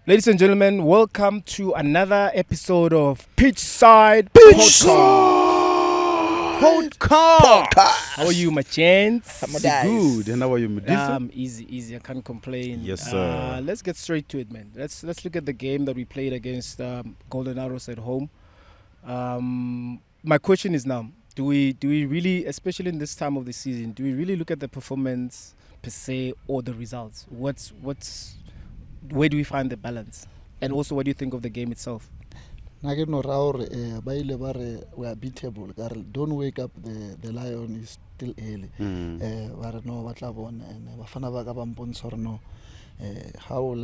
Ladies and gentlemen, welcome to another episode of Pitchside Podcast. How are you, my chance? Good. And how are you, Modise? Easy. I can't complain. Yes, sir. Let's get straight to it, man. Let's look at the game that we played against Golden Arrows at home. My question is now: Do we really, especially in this time of the season, do we really look at the performance per se or the results? Where do we find the balance? And also, what do you think of the game itself? We are beatable. Don't wake up, the lion is still early. How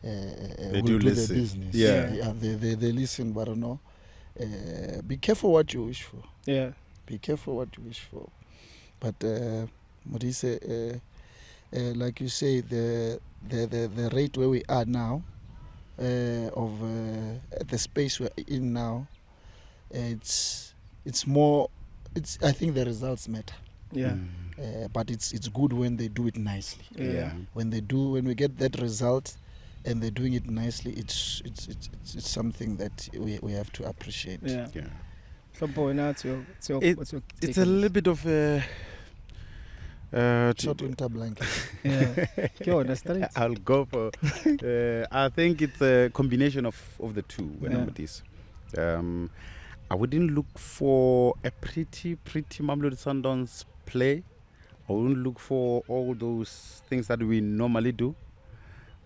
They do listen. The business. Yeah. They listen, but no. Be careful what you wish for. Yeah. Be careful what you wish for. But Modise, like you say, the rate where we are now, of the space we're in now, it's more. I think the results matter. Yeah. But it's good when they do it nicely. Yeah. When we get that result, and they're doing it nicely, it's something that we have to appreciate. Yeah. Hlompo, what's your It's take a on little bit of a. Short winter blanket. this? Yeah. I'll go for. I think it's a combination of the two. When I'm with this, I wouldn't look for a pretty Mamelodi Sundowns play. I wouldn't look for all those things that we normally do,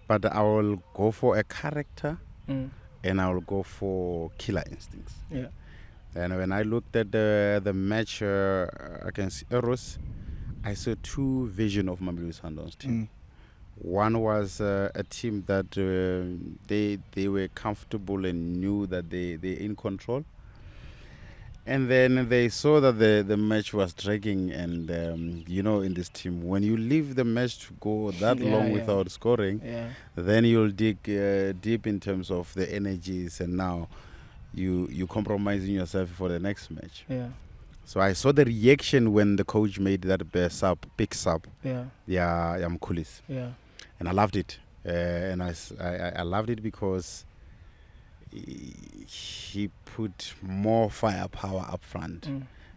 but I will go for a character, and I will go for killer instincts. Yeah. And when I looked at the match against Eros, I saw two visions of Mamelodi Sundowns team. One was a team that they were comfortable and knew that they're in control. And then they saw that the match was dragging, and in this team, when you leave the match to go that long without scoring, then you'll dig deep in terms of the energies, and now you compromising yourself for the next match. Yeah. So I saw the reaction when the coach made that big sub. Yeah. Mkhulis. Yeah. And I loved it. And I loved it because he put more firepower up front.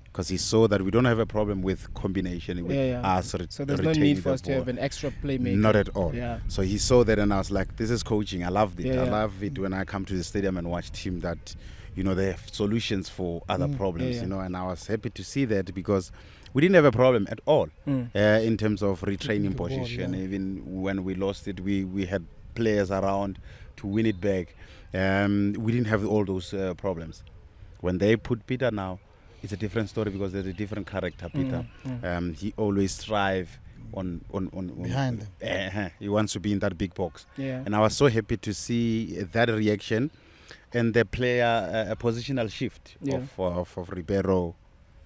Because he saw that we don't have a problem with combination with us. So there's no need for us to have an extra playmaker. Not at all. Yeah. So he saw that, and I was like, this is coaching. I loved it. Yeah. I love it when I come to the stadium and watch team that, they have solutions for other problems, and I was happy to see that because we didn't have a problem at all in terms of retraining position. Even when we lost it, we had players around to win it back. We didn't have all those problems. When they put Peter now, it's a different story because there's a different character, Peter. He always strive on behind them. He wants to be in that big box. Yeah. And I was so happy to see that reaction. And the player, a positional shift of Ribeiro,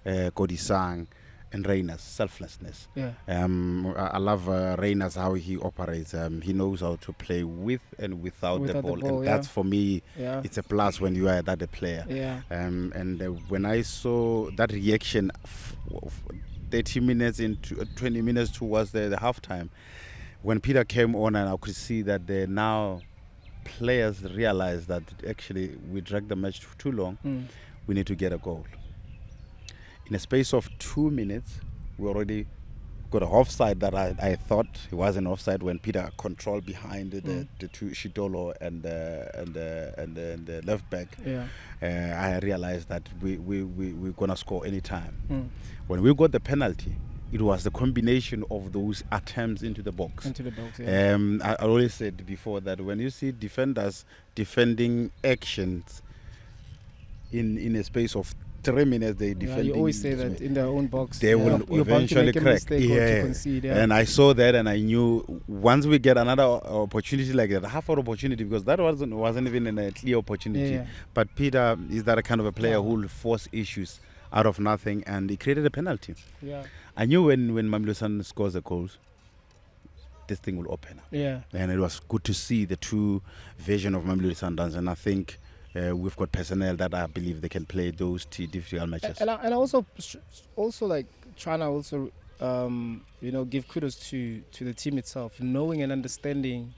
Kodisang, and Reina's selflessness. Yeah. I love Reina's how he operates. He knows how to play with and without the ball. And that's for me, it's a plus when you are that player. Yeah. And when I saw that reaction, 30 minutes into 20 minutes towards the halftime, when Peter came on, and I could see that they now. Players realize that actually we dragged the match too long. We need to get a goal. In a space of 2 minutes, we already got an offside that I thought it was an offside when Peter controlled behind the two Shidolo and the left back. Yeah. I realized that we're gonna score any time. When we got the penalty, it was the combination of those attempts into the box. Yeah. I always said before that when you see defenders defending actions in a space of 3 minutes, they defend. You always say that in their own box. They will eventually crack. And I saw that, and I knew once we get another opportunity like that, half an opportunity, because that wasn't even a clear opportunity. Yeah. But Peter is that kind of a player who will force issues out of nothing, and he created a penalty. Yeah. I knew when Mamelodi Sundowns scores the goals, this thing will open up. Yeah. And it was good to see the true vision of Mamelodi Sundowns, and I think we've got personnel that I believe they can play those difficult matches. And I also like trying to also give kudos to the team itself, knowing and understanding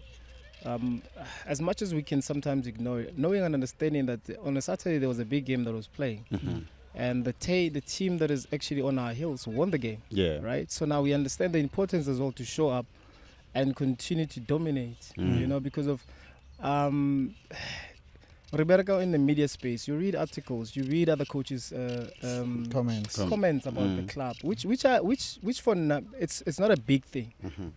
as much as we can sometimes ignore it, knowing and understanding that on a Saturday there was a big game that was playing, and the team that is actually on our heels won the game. Yeah. Right. So now we understand the importance as well to show up and continue to dominate. You know, because of Rebecca, in the media space, you read articles, you read other coaches' Comments. comments about the club, which for it's not a big thing,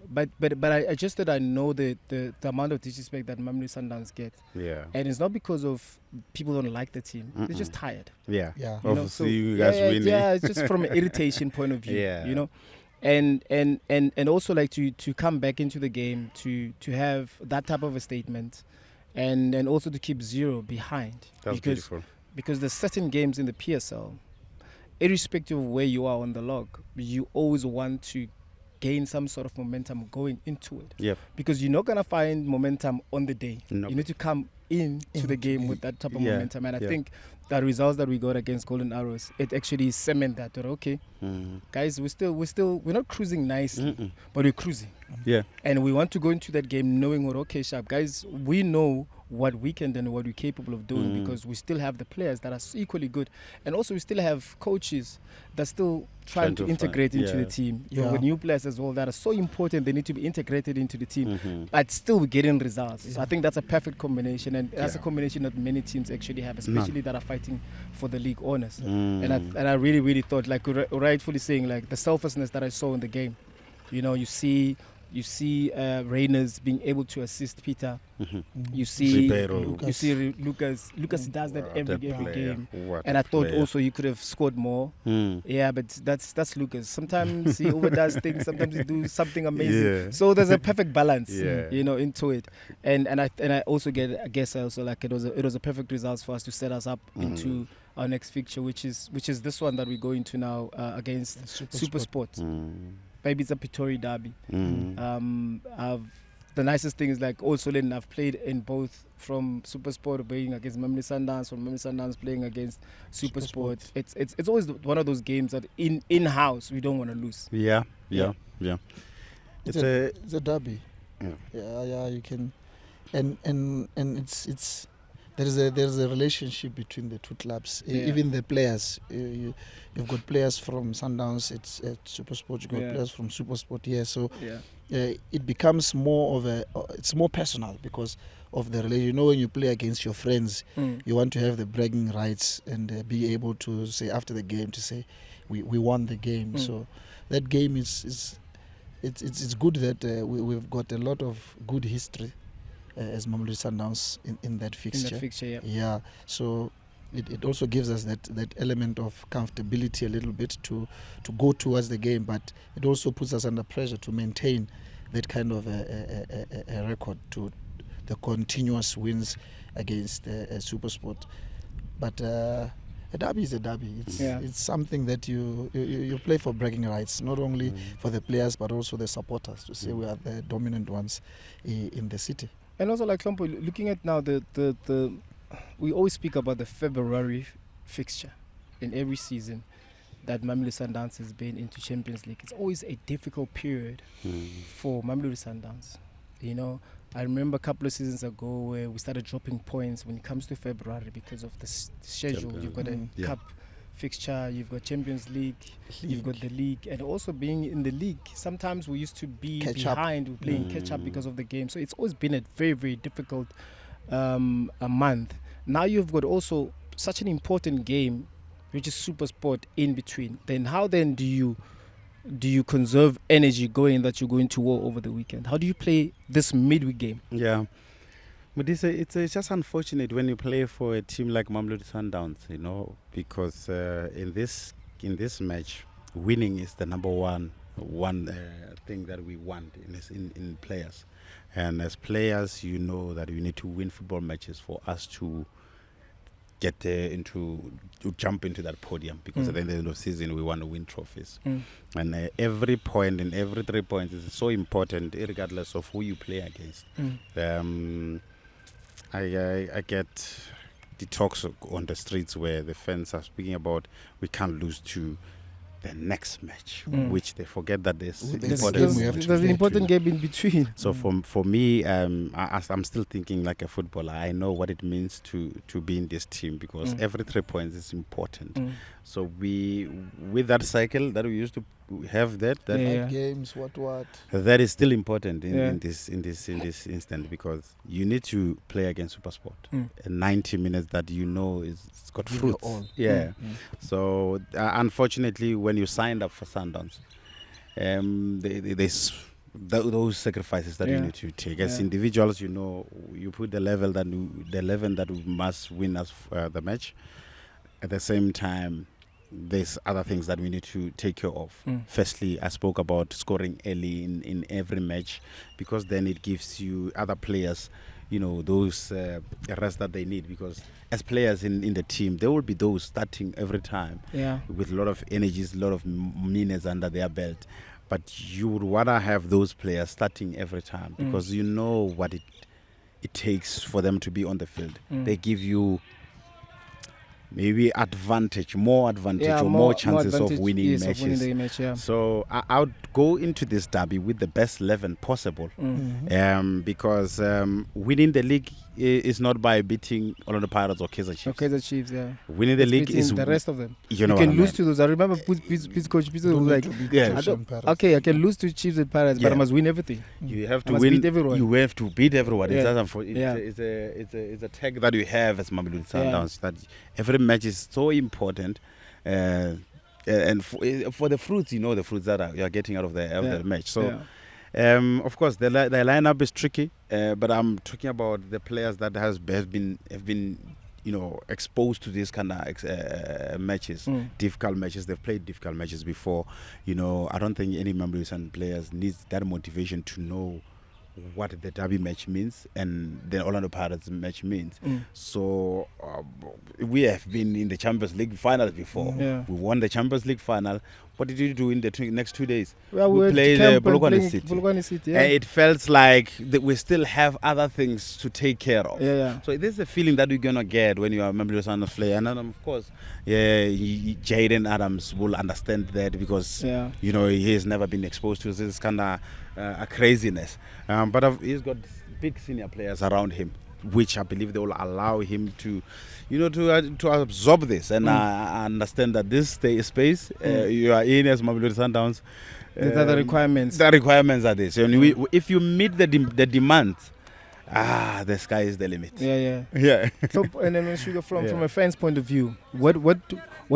but I just that I know the amount of disrespect that Mamelodi Sundowns get, and it's not because of people don't like the team, they're just tired. Yeah. Obviously, you guys winning. Yeah, it's just from an irritation point of view. Yeah. You know. And also like to come back into the game to have that type of a statement. And also to keep 0 behind. That's beautiful. Because there's certain games in the PSL, irrespective of where you are on the log, you always want to gain some sort of momentum going into it. Yep. Because you're not going to find momentum on the day. Nope. You need to come into the game with that type of momentum. And I think the results that we got against Golden Arrows, it actually cement that. Okay, guys, we're not cruising nicely, but we're cruising. Yeah. And we want to go into that game knowing, okay, sharp guys, we know what we can do and what we're capable of doing because we still have the players that are equally good, and also we still have coaches that still trying to integrate into the team. You've got new players as well that are so important; they need to be integrated into the team, but still we're getting results. So I think that's a perfect combination, and that's a combination that many teams actually have, especially that are fighting for the league honors. And I really thought, like rightfully saying, like the selflessness that I saw in the game. You know, you see Reyners being able to assist Peter. You see Lucas. Lucas does that every game. And I thought also he could have scored more. Yeah, but that's Lucas. Sometimes he overdoes things. Sometimes he do something amazing. So there's a perfect balance, you know, into it. And I also guess like it was a perfect result for us to set us up into our next fixture, which is this one that we go into now against Supersport. Maybe it's a Pretoria derby. The nicest thing is like also then I've played in both, from Supersport playing against Mamelodi Sundowns, from Mamelodi Sundowns playing against Supersport. It's always one of those games that in-house we don't want to lose. Yeah. It's a derby. Yeah, you can, and it's there's a relationship between the two clubs. Even the players, you've got players from Sundowns, it's at Supersport. You've got players from Supersport here, so it becomes more of it's more personal because of the relation. You know, when you play against your friends, you want to have the bragging rights and be able to say after the game to say we won the game. So that game it's good that we've got a lot of good history as Mamelodi Sundowns in that fixture. Yeah. So it also gives us that element of comfortability a little bit to go towards the game, but it also puts us under pressure to maintain that kind of a record, to the continuous wins against Supersport. But a derby is a derby. It's something that you play for bragging rights, not only for the players but also the supporters, to say we are the dominant ones in the city. And also, like Hlompo, looking at now we always speak about the February fixture in every season that Mamelodi Sundowns has been into Champions League. It's always a difficult period for Mamelodi Sundowns. You know, I remember a couple of seasons ago where we started dropping points when it comes to February because of the schedule. You've got a cup fixture, you've got Champions League, you've got the league, and also being in the league, sometimes we used to be behind, we're playing catch up because of the game. So it's always been a very, very difficult a month. Now you've got also such an important game, which is Supersport in between. Then how then do you conserve energy going that you're going to war over the weekend? How do you play this midweek game? Yeah. But it's just unfortunate when you play for a team like Mamelodi Sundowns, you know, because in this match, winning is the number one thing that we want in players. And as players, you know that we need to win football matches for us to get to jump into that podium, because at the end of the season we want to win trophies. And every point and every 3 points is so important, regardless of who you play against. I get the talks on the streets where the fans are speaking about we can't lose to the next match, Mm. which they forget that there's This important. game we have to There's an play important game in between. So for me, I'm still thinking like a footballer. I know what it means to be in this team because every 3 points is important. Mm. So with that cycle that we used to have, that Yeah. 5 games, what? that is still important Yeah. in this instant because you need to play against SuperSport. Mm. 90 minutes that it's got Give your fruits. all. Yeah. Mm. So unfortunately, when you signed up for Sundowns, those sacrifices that you Yeah. need to take as Yeah. individuals, you put the level that we must win as the match. At the same time, there's other things that we need to take care of. Mm. Firstly, I spoke about scoring early in every match because then it gives you other players, those rest that they need. Because as players in the team, there will be those starting every time Yeah. with a lot of energies, a lot of minutes under their belt. But you would rather have those players starting every time because you know what it takes for them to be on the field. Mm. They give you maybe more advantage or more chances of advantage, winning yes, matches. Of winning the match, yeah. So I would go into this derby with the best 11 possible. Mm. Because winning the league is not by beating Orlando Pirates or Kaizer Chiefs. Okay, the Chiefs, yeah. Winning the It's league beating is the rest of them. You You know what can I lose mean. to those. I remember Pitts coach Pitts was Don't like, need to beat yeah. Chiefs and Pirates. okay, I can lose to Chiefs and Pirates, but Yeah. I must win everything. You have I to must win. beat everyone. You have to beat everyone. Yeah. It's a tag that you have as Mamelodi Sundowns that every match is so important. And for the fruits, the fruits that you are getting out of the match. So, of course, the lineup is tricky. But I'm talking about the players that have been exposed to these kind of matches, difficult matches. They've played difficult matches before. I don't think any Mamelodi Sundowns players needs that motivation to know what the derby match means and the Orlando Pirates match means. So we have been in the Champions League final before. Yeah. We won the Champions League final. What did you do in the next 2 days? Well, we were played camp and Polokwane playing City. Polokwane City, yeah. And it felt like that we still have other things to take care of. Yeah. So this is the feeling that you're gonna get when you are a Mamelodi Sundowns player. And then of course, Jaden Adams will understand that because he has never been exposed to this kind of craziness. But he's got big senior players around him, which I believe they will allow him to, to absorb this and understand that this space you are in as Mamelodi Sundowns. The requirements. The requirements are this. And if you meet the demands, the sky is the limit. Yeah. So, and then Sugar, from a fan's point of view, what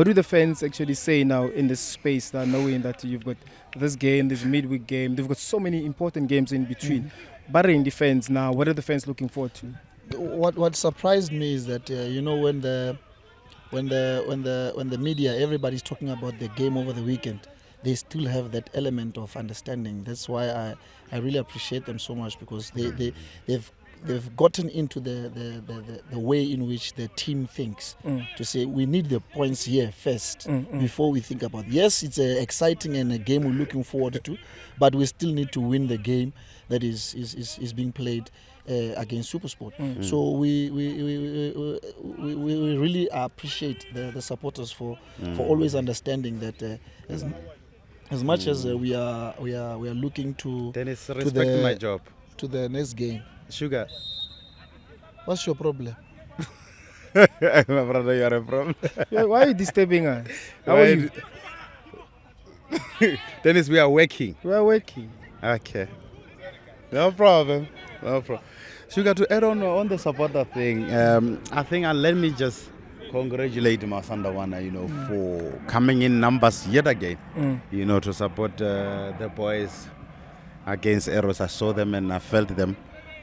do the fans actually say now in this space, now knowing that you've got this game, this midweek game, they've got so many important games in between. But in defense now, what are the fans looking forward to? What surprised me is that when the media, everybody's talking about the game over the weekend, they still have that element of understanding. That's why I really appreciate them so much because they've gotten into the way in which the team thinks to say we need the points here first before we think about it. Yes, it's exciting and a game we're looking forward to, but we still need to win the game that is being played against SuperSport. So we really appreciate the supporters for always understanding that as much as we are looking to Dennis, respect my job. To the next game. Sugar. What's your problem? My brother, you are a problem. Why are you disturbing us? How are you? Dennis, we are working. We are working. Okay. No problem. Sugar, to add on the supporter thing, I think let me just congratulate Masandawana, for coming in numbers yet again, to support the boys against Eros. I saw them and I felt them.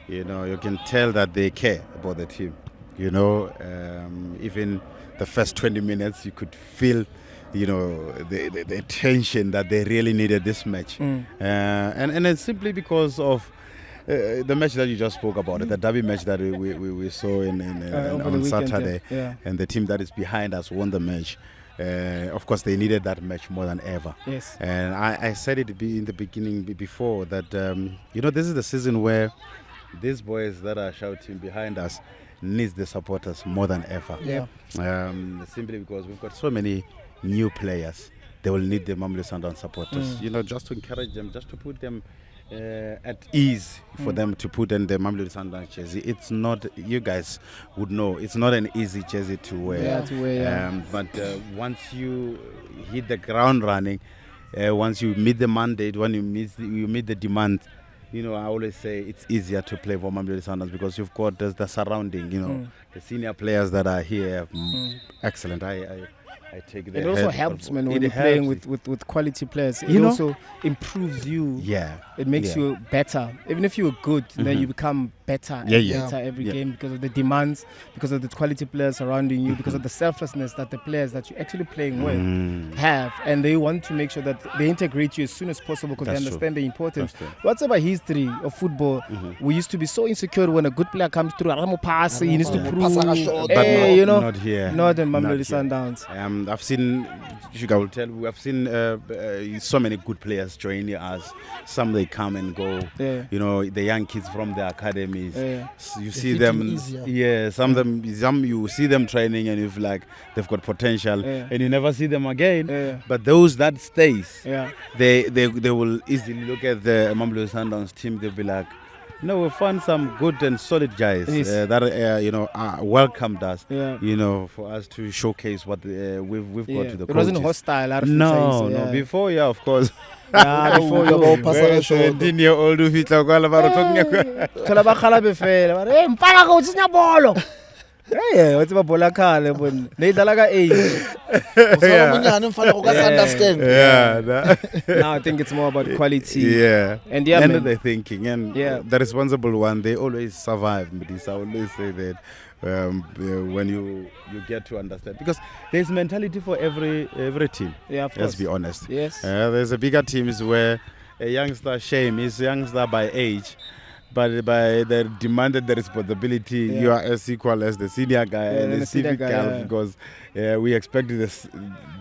You can tell that they care about the team. Even the first 20 minutes, you could feel, the tension that they really needed this match. And it's simply because of the match that you just spoke about, the derby match that we saw on Saturday, and the team that is behind us won the match. Of course, they needed that match more than ever. Yes. And I said it in the beginning before that, this is the season where these boys that are shouting behind us needs the supporters more than ever. Yeah. Simply because we've got so many new players they will need the Mamelodi Sundowns supporters. You know, just to encourage them, just to put them at ease for them to put in the Mamelodi Sundowns jersey. It's not, you guys would know, it's not an easy jersey to wear. Yeah, to wear, yeah. But once you hit the ground running, once you meet the mandate, when you meet the demand, you know, I always say it's easier to play for Mamelodi Sundowns because you've got the surrounding, you know, the senior players that are here. Excellent. I take the It also helps, man, when you're helps. playing with quality players. It You know? also improves you. Yeah. It makes you better. Even if you were good, then you become better and better every game because of the demands, because of the quality players surrounding you, because of the selflessness that the players that you're actually playing with have. And they want to make sure that they integrate you as soon as possible because they That's understand the importance. That's true. What's about history of football? We used to be so insecure when a good player comes through. Pass, he needs to prove. But Hey, you know, not here. not in Not Mamelodi here. Sundowns. I've seen, Sugar will tell, we have seen so many good players joining us. Some they come and go. Yeah. You know, the young kids from the academies. Yeah. You They see fit them. in easier. Yeah, some you see them training and you feel like they've got potential, and you never see them again. Yeah. But those that stays, Yeah. they will easily look at the Mamelodi Sundowns team. They'll be like, no, we found some good and solid guys Yes. that you know welcomed us. Yeah. You know, for us to showcase what we've got to the It wasn't coaches. hostile. No. Before, yeah, of course. Yeah, before you Pasaka shoulder. 17-year-old who fitla kwala ba re talking thola ba khalabe fela ba re hey mpala ka utsenya bolo hey what's ba bola khale bon ne idlala ka age Usaba munyane mfana o ka understand. now I think it's more about quality Yeah. and yeah And man. they're thinking, and the responsible one, they always survive. I always say that when you get to understand, because there's mentality for every team. Yeah, of Let's course. be honest. Yes. There's a bigger teams where a youngster shame is youngster by age, but by the demanded the responsibility, you are as equal as the senior guy and the senior civic guy, guy, because we expect this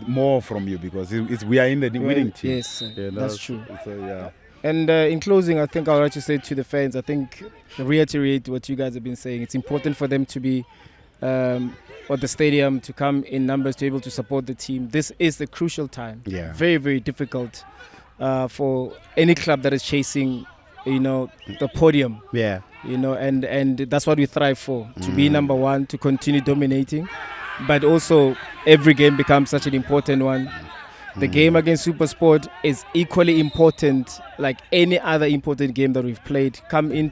more from you because we are in the winning team. Yes, sir. You know, That's true. So yeah. And in closing, I think I would like to say to the fans, I think reiterate what you guys have been saying. It's important for them to be at the stadium, to come in numbers, to be able to support the team. This is the crucial time. Yeah. Very, very difficult for any club that is chasing, you know, the podium. Yeah. You know, and that's what we thrive for, to be number one, to continue dominating. But also, every game becomes such an important one. The game against Supersport is equally important, like any other important game that we've played. Come in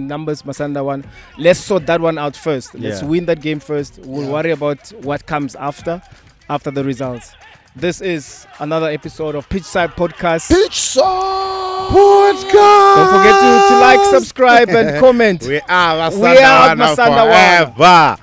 numbers, Masanda one. Let's sort that one out first. Let's win that game first. We'll worry about what comes after the results. This is another episode of Pitchside Podcast. Pitchside Podcast. Don't forget to like, subscribe, and comment. We are We are Masanda Masanda forever.